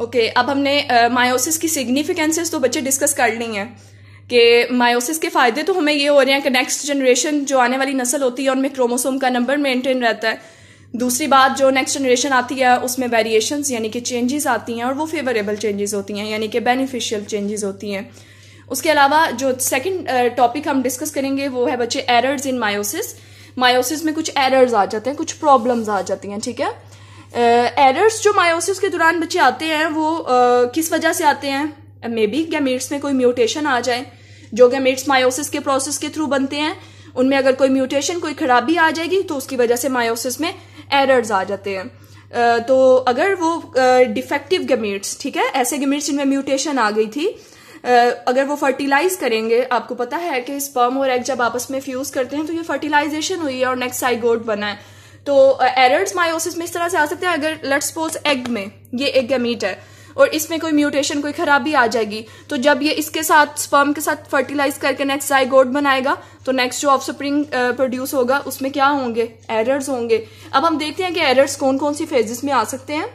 Okay, अब हमने meiosis की सिग्निफिकेंसेस तो बच्चे डिस्कस कर ली हैं कि मायोसिस के फायदे तो हमें ये हो रहे हैं कि नेक्स्ट जनरेशन जो आने वाली नस्ल होती है उनमें क्रोमोसोम का नंबर मेंटेन रहता है। दूसरी बात, जो नेक्स्ट जनरेशन आती है उसमें वेरिएशंस यानी कि चेंजेस आती हैं और वो फेवरेबल चेंजेस होती हैं यानी कि बेनिफिशियल चेंजेस होती हैं। उसके अलावा जो सेकंड टॉपिक हम डिस्कस करेंगे वो है बच्चे एरर्स इन मायोसिस। मायोसिस में कुछ एरर्स आ जाते हैं, कुछ प्रॉब्लम्स आ जाती हैं, ठीक है। एरर्स जो मायोसिस के दौरान बच्चे आते हैं वो किस वजह से आते हैं? मे बी गैमेट्स में कोई म्यूटेशन आ जाए। जो गैमेट्स मायोसिस के प्रोसेस के थ्रू बनते हैं उनमें अगर कोई म्यूटेशन, कोई खराबी आ जाएगी तो उसकी वजह से मायोसिस में एरर्स आ जाते हैं। तो अगर वो डिफेक्टिव गैमेट्स, ठीक है, ऐसे गैमेट्स जिनमें म्यूटेशन आ गई थी, अगर वो फर्टिलाइज करेंगे, आपको पता है कि स्पर्म और एग जब आपस में फ्यूज करते हैं तो ये फर्टिलाइजेशन हुई है और नेक्स्ट जाइगोट बना है। तो एरर्स मायोसिस में इस तरह से आ सकते हैं। अगर लेट्स सपोज एग में ये एक गैमीट है और इसमें कोई म्यूटेशन, कोई खराबी आ जाएगी, तो जब ये इसके साथ स्पर्म के साथ फर्टिलाइज करके नेक्स्ट जाइगोट बनाएगा तो नेक्स्ट जो ऑफस्प्रिंग प्रोड्यूस होगा उसमें क्या होंगे? एरर्स होंगे। अब हम देखते हैं कि एरर्स कौन कौन सी फेजेस में आ सकते हैं।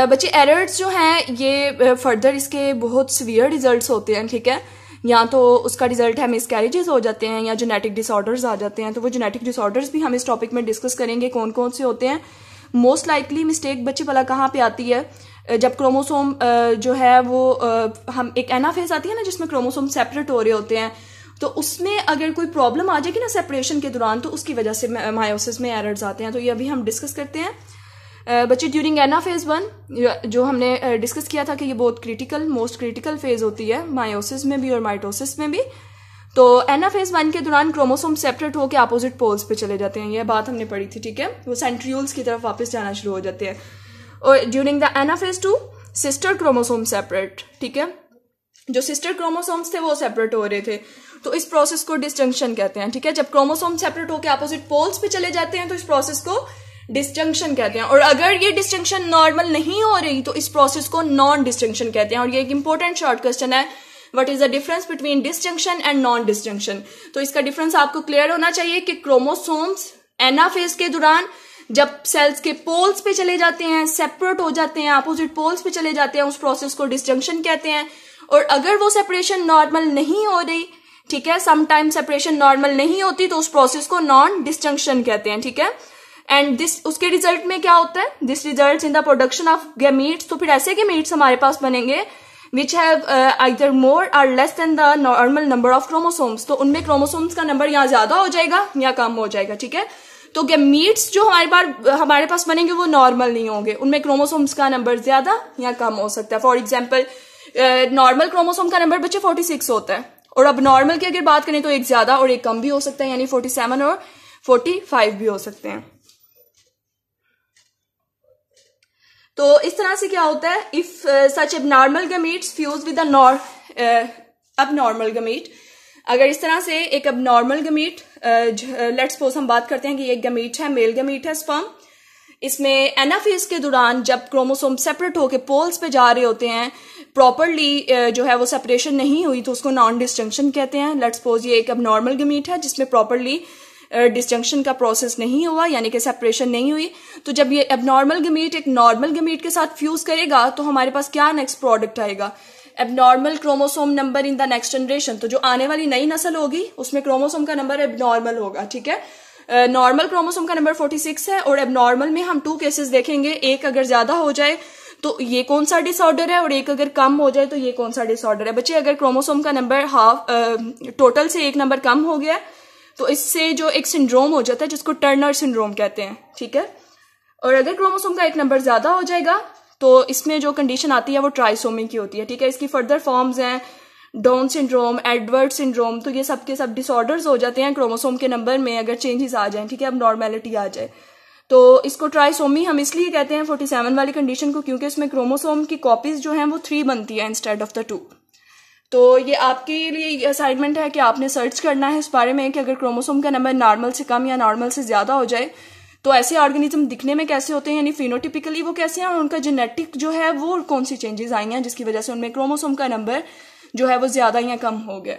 बच्चे एरर्स जो हैं ये फर्दर इसके बहुत सीवियर रिजल्ट्स होते हैं, ठीक है। या तो उसका रिजल्ट है मिसकैरेजेस हो जाते हैं या जेनेटिक डिसऑर्डर्स आ जाते हैं। तो वो जेनेटिक डिसऑर्डर्स भी हम इस टॉपिक में डिस्कस करेंगे कौन कौन से होते हैं। मोस्ट लाइकली मिस्टेक बच्चे भला कहाँ पे आती है? जब क्रोमोसोम जो है वो हम एक एनाफेज आती है ना जिसमें क्रोमोसोम सेपरेट हो रहे होते हैं, तो उसमें अगर कोई प्रॉब्लम आ जाएगी ना सेपरेशन के दौरान तो उसकी वजह से मायोसिस में एरर्स आते हैं। तो ये अभी हम डिस्कस करते हैं। बच्चे ड्यूरिंग एनाफेज 1 जो हमने डिस्कस किया था कि ये बहुत क्रिटिकल, मोस्ट क्रिटिकल फेज होती है मायोसिस में भी और माइटोसिस में भी। तो एनाफेज 1 के दौरान क्रोमोसोम सेपरेट होकर अपोजिट पोल्स पे चले जाते हैं, ये बात हमने पढ़ी थी, ठीक है। वो सेंट्रियोल्स की तरफ वापस जाना शुरू हो जाते हैं। और during the anaphase 2 sister chromosome separate, ठीक है। जो सिस्टर क्रोमोसोम्स थे वो सेपरेट हो रहे थे, तो इस प्रोसेस को डिसजंक्शन कहते हैं, ठीक है। जब क्रोमोसोम सेपरेट होकर अपोजिट पोल्स पे चले जाते हैं तो इस प्रोसेस को डिसजंक्शन कहते हैं। और अगर ये डिसजंक्शन नॉर्मल नहीं हो रही तो इस प्रोसेस को नॉन डिसजंक्शन कहते हैं। और ये एक इंपॉर्टेंट शॉर्ट क्वेश्चन है, what is the difference between disjunction and non disjunction. तो इसका डिफरेंस आपको क्लियर होना चाहिए कि क्रोमोसोम्स एनाफेज के दौरान जब सेल्स के पोल्स पे चले जाते हैं, सेपरेट हो जाते हैं, अपोजिट पोल्स पे चले जाते हैं, उस प्रोसेस को डिसजंक्शन कहते हैं। और अगर वो सेपरेशन नॉर्मल नहीं हो रही, ठीक है, समटाइम सेपरेशन नॉर्मल नहीं होती, तो उस प्रोसेस को नॉन डिसजंक्शन कहते हैं, ठीक है। एंड दिस उसके रिजल्ट में क्या होता है? This results in the production of gametes. तो फिर ऐसे गैमीट्स हमारे पास बनेंगे विच हैव आइदर मोर और less than the normal number of chromosomes. तो उनमें क्रोमोसोम्स का नंबर यहाँ ज्यादा हो जाएगा या कम हो जाएगा, ठीक है। तो गैमीट्स जो हमारे पास बनेंगे वो नॉर्मल नहीं होंगे, उनमें क्रोमोसोम्स का नंबर ज्यादा या कम हो सकता है। फॉर एग्जाम्पल नॉर्मल क्रोमोसोम का नंबर बच्चे 46 होता है, और अब नॉर्मल की अगर बात करें तो एक ज्यादा और एक कम भी हो सकता है, यानी 47 और 45 भी हो सकते हैं। तो इस तरह से क्या होता है? If such abnormal gametes fuse with abnormal gamete, अगर इस तरह से एक अबनॉर्मल गैमीट, लेट्स सपोज हम बात करते हैं कि एक गैमीट है, मेल गैमीट है स्पर्म, इसमें एनाफेज के दौरान जब क्रोमोसोम सेपरेट होकर पोल्स पे जा रहे होते हैं, प्रॉपरली जो है वो सेपरेशन नहीं हुई तो उसको नॉन डिसजंक्शन कहते हैं। लेट्स सपोज ये एक अबनॉर्मल गैमीट है जिसमें प्रॉपरली डिसजंक्शन का प्रोसेस नहीं हुआ, यानी कि सेपरेशन नहीं हुई। तो जब ये एबनॉर्मल गैमीट एक नॉर्मल गैमीट के साथ फ्यूज करेगा तो हमारे पास क्या नेक्स्ट प्रोडक्ट आएगा? Abnormal chromosome number in the next generation. तो जो आने वाली नई नस्ल होगी उसमें क्रोमोसोम का नंबर एबनॉर्मल होगा, ठीक है। नॉर्मल क्रोमोसोम का नंबर 46 है और एबनॉर्मल में हम 2 केसेस देखेंगे, एक अगर ज्यादा हो जाए तो ये कौन सा डिसऑर्डर है और एक अगर कम हो जाए तो ये कौन सा डिसऑर्डर है। बच्चे अगर क्रोमोसोम का नंबर टोटल से एक नंबर कम हो गया तो इससे जो एक सिंड्रोम हो जाता है जिसको टर्नर सिंड्रोम कहते हैं, ठीक है। और अगर क्रोमोसोम का एक नंबर ज्यादा हो जाएगा तो इसमें जो कंडीशन आती है वो ट्राइसोमी की होती है, ठीक है। इसकी फर्दर फॉर्म्स हैं डाउन सिंड्रोम, एडवर्ड सिंड्रोम। तो ये सब के सब डिसऑर्डर्स हो जाते हैं क्रोमोसोम के नंबर में अगर चेंजेस आ जाए, ठीक है, अब नॉर्मेलिटी आ जाए। तो इसको ट्राइसोमी हम इसलिए कहते हैं 47 वाली कंडीशन को, क्योंकि इसमें क्रोमोसोम की कॉपीज जो हैं वो 3 बनती है इंस्टेड ऑफ द 2। तो ये आपके लिए असाइनमेंट है कि आपने सर्च करना है इस बारे में कि अगर क्रोमोसोम का नंबर नॉर्मल से कम या नॉर्मल से ज्यादा हो जाए तो ऐसे ऑर्गेनिज्म दिखने में कैसे होते हैं, यानी फिनोटिपिकली वो कैसे हैं, और उनका जेनेटिक जो है वो कौन सी चेंजेस आई हैं जिसकी वजह से उनमें क्रोमोसोम का नंबर जो है वो ज्यादा या कम हो गया।